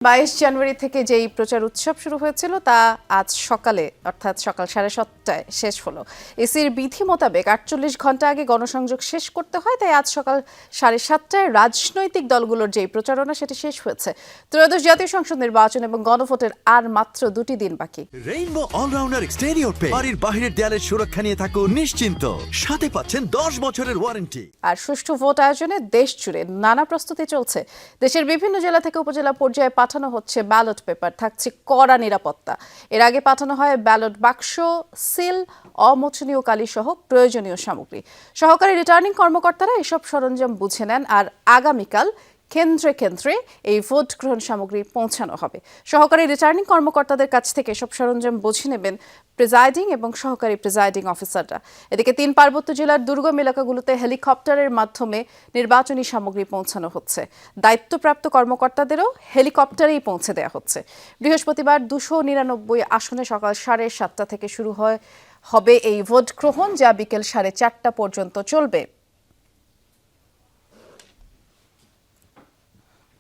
22 জানুয়ারি থেকে যেই প্রচার উৎসব শুরু হয়েছিল তা আজ সকালে অর্থাৎ সকাল 7:30টায় শেষ হলো। ইসির বিধি মোতাবেক 48 ঘন্টা আগে গণসংযোগ শেষ করতে হয়, তাই আজ সকাল 7:30টায় রাজনৈতিক দলগুলোর যেই প্রচারণা সেটি শেষ হয়েছে। ত্রয়োদশ জাতীয় সংসদ নির্বাচন এবং গণভোটের আর মাত্র 2টি দিন বাকি। রেইনবো অলরাউন্ডার এক্সটেরিয়র পে বাড়ির বাহিরের দেয়ালের সুরক্ষা নিয়ে থাকুন নিশ্চিন্ত, সাথে পাচ্ছেন 10 বছরের ওয়ারেন্টি। আর সুষ্ঠু ভোট আয়োজনে দেশ জুড়ে নানা প্রস্তুতি চলছে। দেশের বিভিন্ন জেলা থেকে উপজেলা পর্যায়ে পাঠানো হচ্ছে ব্যালট পেপার, থাকছে কড়া নিরাপত্তা। এর আগে পাঠানো হয় ব্যালট বাক্স, সিল, অমোচনীয় কালি সহ প্রয়োজনীয় সামগ্রী। সহকারী রিটার্নিং কর্মকর্তারা এসব সরঞ্জাম বুঝে নেন, আর আগামীকাল কেন্দ্রে কেন্দ্রে এই ভোট গ্রহণ সামগ্রী পৌঁছানো হবে। সহকারী রিটার্নিং কর্মকর্তাদের কাছ থেকে এসব সরঞ্জাম বুঝে নেবেন প্রিজাইডিং এবং সহকারী প্রিজাইডিং অফিসাররা। এদিকে 3 পার্বত্য জেলার দুর্গম এলাকাগুলোতে হেলিকপ্টারের মাধ্যমে নির্বাচনী সামগ্রী পৌঁছানো হচ্ছে। দায়িত্বপ্রাপ্ত কর্মকর্তাদেরও হেলিকপ্টারেই পৌঁছে দেওয়া হচ্ছে। বৃহস্পতিবার 299 আসনে সকাল 7:30 থেকে শুরু হবে এই ভোট গ্রহণ, যা বিকেল 4:30 পর্যন্ত চলবে।